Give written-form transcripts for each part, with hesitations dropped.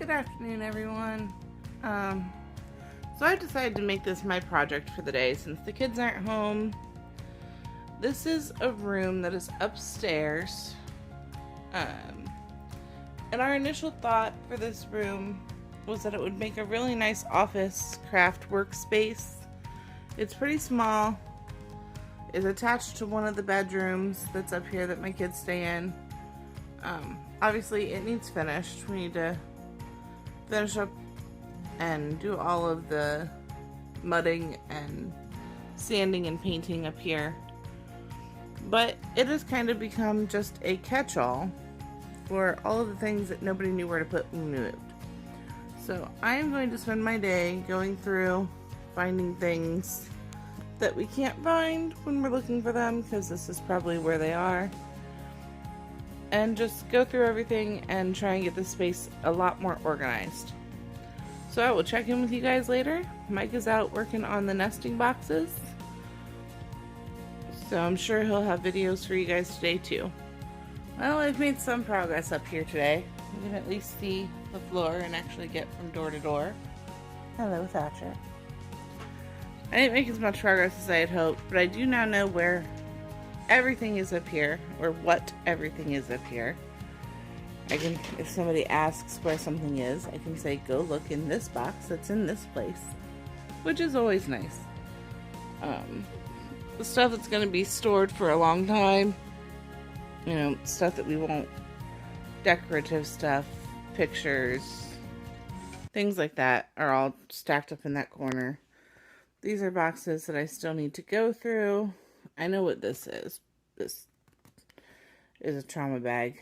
Good afternoon, everyone. So I decided to make this my project for the day since the kids aren't home. This is a room that is upstairs. And our initial thought for this room was that it would make a really nice office craft workspace. It's pretty small. It's attached to one of the bedrooms that's up here that my kids stay in. Obviously it needs finished. We need to finish up and do all of the mudding and sanding and painting up here. But it has kind of become just a catch-all for all of the things that nobody knew where to put when we moved. So I am going to spend my day going through finding things that we can't find when we're looking for them, because this is probably where they are, and just go through everything and try and get the space a lot more organized. So I will check in with you guys later. Mike is out working on the nesting boxes, so I'm sure he'll have videos for you guys today too. Well, I've made some progress up here today. You can at least see the floor and actually get from door to door. Hello, Thatcher. I didn't make as much progress as I had hoped, but I do now know where everything is up here, or what everything is up here. I can, if somebody asks where something is, I can say, go look in this box that's in this place, which is always nice. The stuff that's going to be stored for a long time, you know, stuff that we won't, decorative stuff, pictures, things like that are all stacked up in that corner. These are boxes that I still need to go through. I know what this is. This is a trauma bag.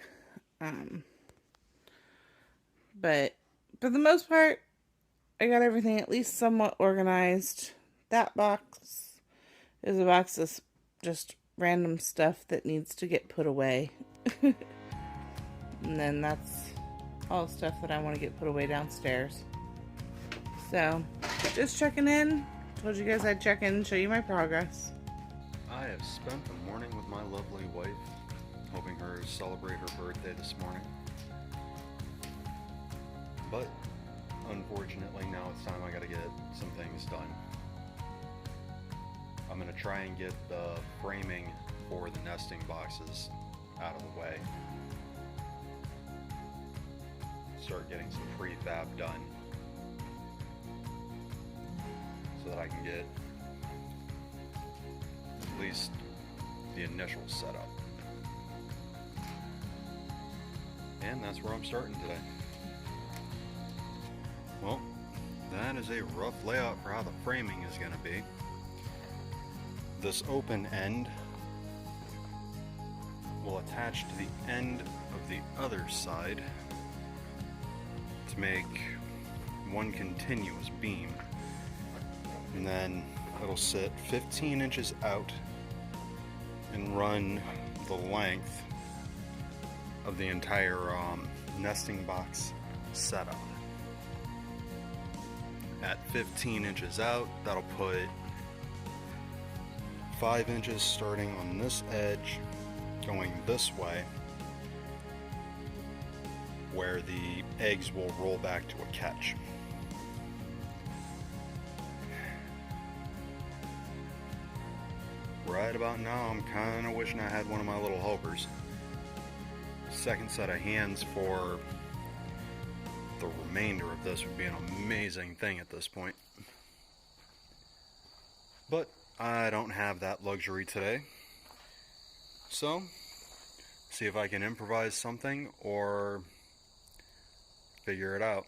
But for the most part, I got everything at least somewhat organized. That box is a box of just random stuff that needs to get put away. And then that's all the stuff that I want to get put away downstairs. So, just checking in. Told you guys I'd check in and show you my progress. I have spent the morning with my lovely wife, helping her celebrate her birthday this morning. But, unfortunately, now it's time I gotta get some things done. I'm gonna try and get the framing for the nesting boxes out of the way. Start getting some prefab done, so that I can get at least the initial setup. And that's where I'm starting today. Well, that is a rough layout for how the framing is going to be. This open end will attach to the end of the other side to make one continuous beam. And then it'll sit 15 inches out and run the length of the entire nesting box setup. At 15 inches out, that'll put 5 inches starting on this edge going this way, where the eggs will roll back to a catch. Right about now, I'm kind of wishing I had one of my little helpers. Second set of hands for the remainder of this would be an amazing thing at this point. But I don't have that luxury today. So, see if I can improvise something or figure it out.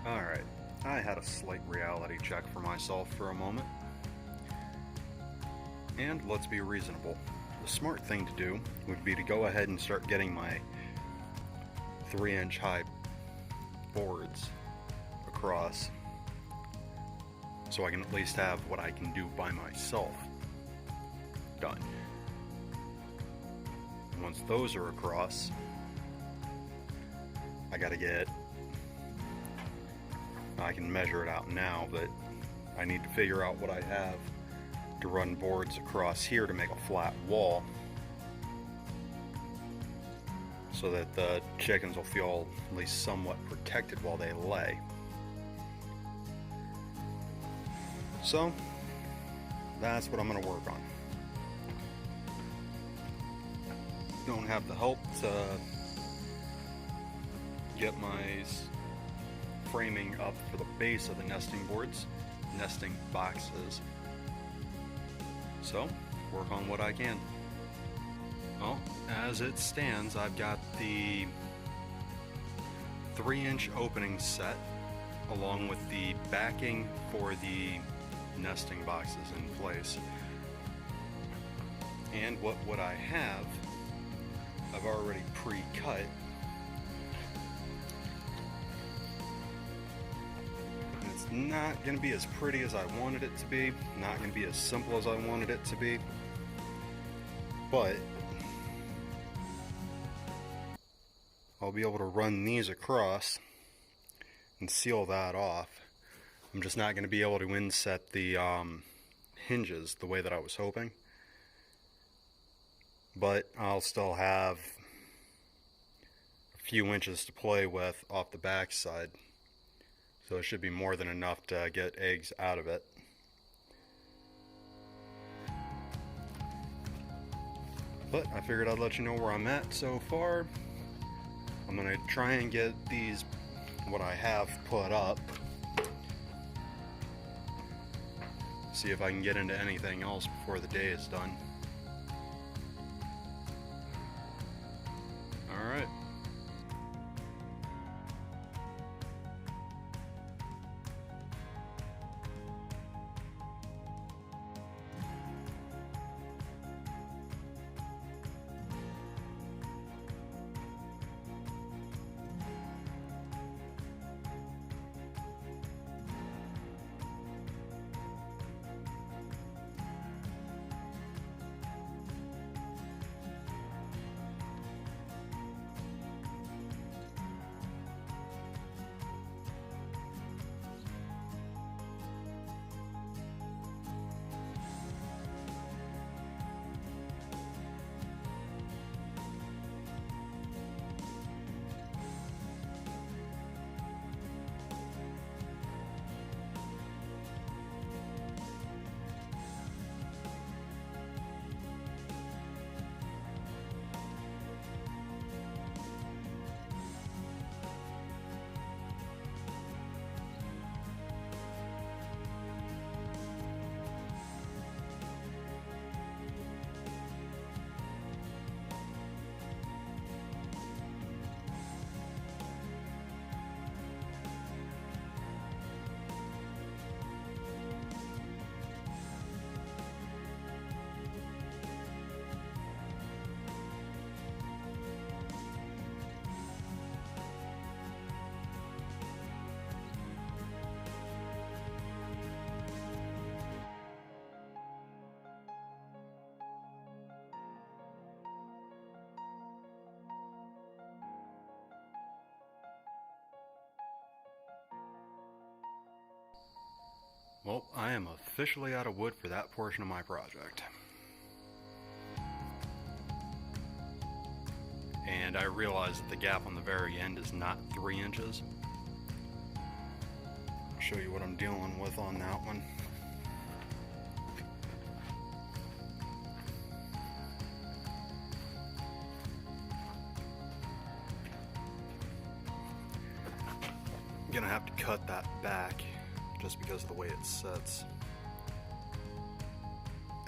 Alright, I had a slight reality check for myself for a moment. And let's be reasonable. The smart thing to do would be to go ahead and start getting my 3-inch high boards across, so I can at least have what I can do by myself. done. Once those are across, I can measure it out now, but I need to figure out what I have to run boards across here to make a flat wall so that the chickens will feel at least somewhat protected while they lay. So that's what I'm going to work on. Don't have the help to get my framing up for the base of the nesting boxes. So, work on what I can. Well, as it stands, I've got the 3-inch opening set along with the backing for the nesting boxes in place. And what I have, I've already pre-cut. It's not going to be as pretty as I wanted it to be, not going to be as simple as I wanted it to be, but I'll be able to run these across and seal that off. I'm just not going to be able to inset the hinges the way that I was hoping, but I'll still have a few inches to play with off the back side. So it should be more than enough to get eggs out of it. But I figured I'd let you know where I'm at so far. I'm going to try and get these, what I have, put up. See if I can get into anything else before the day is done. Alright. Well, I am officially out of wood for that portion of my project. And I realized that the gap on the very end is not 3 inches. I'll show you what I'm dealing with on that one. I'm gonna have to cut that back just because of the way it sits.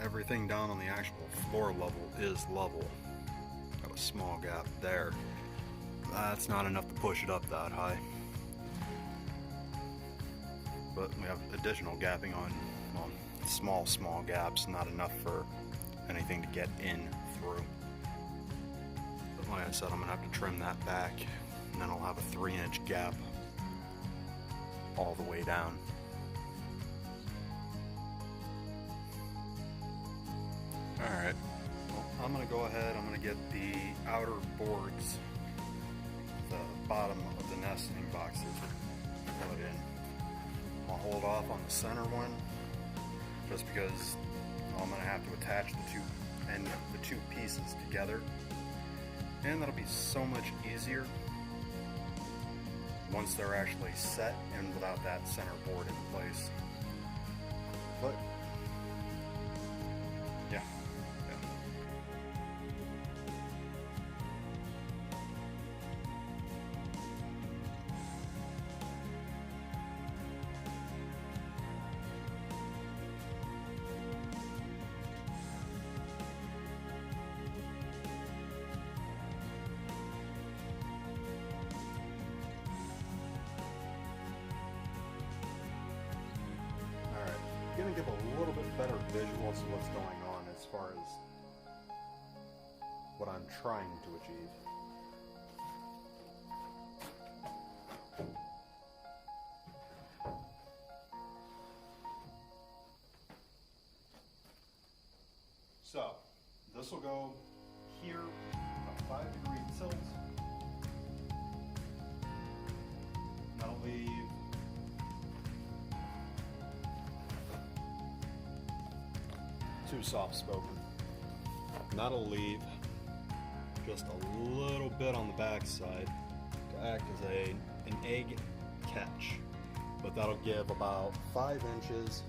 Everything down on the actual floor level is level. Got a small gap there. That's not enough to push it up that high. But we have additional gapping on, well, small gaps, not enough for anything to get in through. But like I said, I'm gonna have to trim that back, and then I'll have a 3-inch gap all the way down. Alright, well, I'm going to go ahead, I'm going to get the outer boards, the bottom of the nesting boxes put in. I'll hold off on the center one, just because I'm going to have to attach the two pieces together, and that'll be so much easier once they're actually set and without that center board in place. But yeah. Going to give a little bit better visual to what's going on as far as what I'm trying to achieve. So this will go here, a 5-degree tilt. That'll leave too soft spoken. And that'll leave just a little bit on the back side to act as an egg catch. But that'll give about 5 inches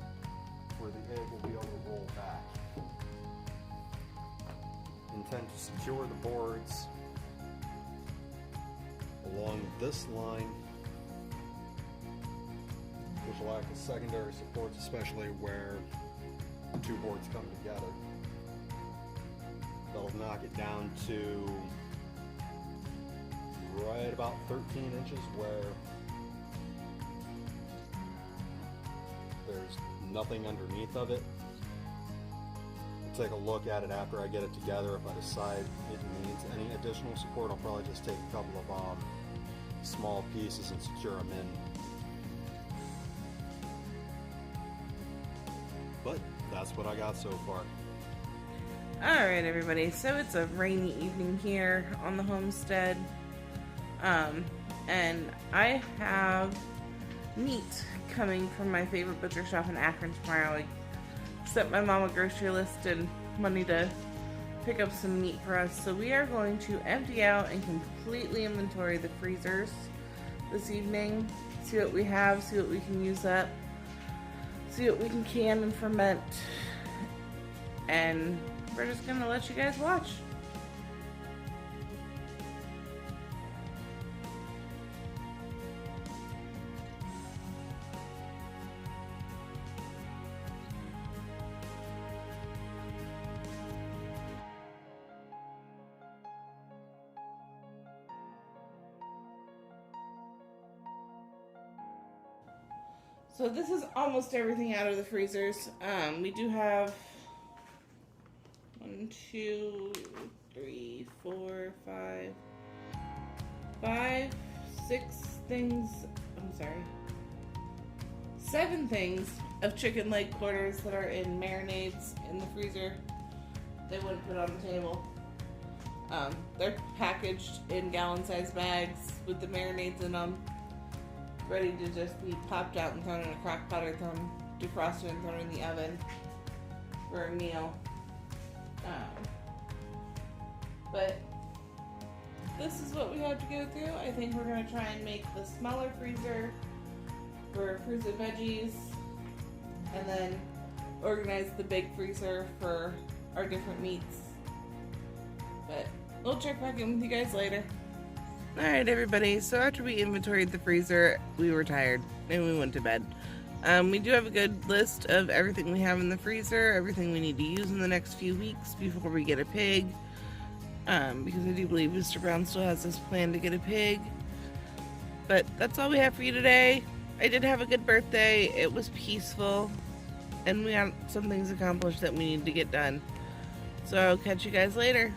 where the egg will be able to roll back. Intend to secure the boards along this line, which will act as secondary supports, especially where two boards come together. That'll knock it down to right about 13 inches where there's nothing underneath of it. I'll take a look at it after I get it together. If I decide it needs any additional support, I'll probably just take a couple of small pieces and secure them in. But that's what I got so far. Alright everybody, so it's a rainy evening here on the homestead. And I have meat coming from my favorite butcher shop in Akron tomorrow. I sent my mom a grocery list and money to pick up some meat for us. So we are going to empty out and completely inventory the freezers this evening. See what we have, see what we can use up, see what we can can and ferment. And we're just gonna let you guys watch. So this is almost everything out of the freezers. We do have 1, 2, 3, 4, 5, 6 things. I'm sorry. 7 things of chicken leg quarters that are in marinades in the freezer. They wouldn't put on the table. They're packaged in gallon-sized bags with the marinades in them, ready to just be popped out and thrown in a crock pot or thrown defrosted and thrown in the oven for a meal. But this is what we have to go through. I think we're going to try and make the smaller freezer for fruits and veggies, and then organize the big freezer for our different meats. But we'll check back in with you guys later. Alright everybody, so after we inventoried the freezer, we were tired and we went to bed. We do have a good list of everything we have in the freezer, everything we need to use in the next few weeks before we get a pig. Because I do believe Mr. Brown still has this plan to get a pig. But that's all we have for you today. I did have a good birthday, it was peaceful, and we got some things accomplished that we need to get done. So I'll catch you guys later.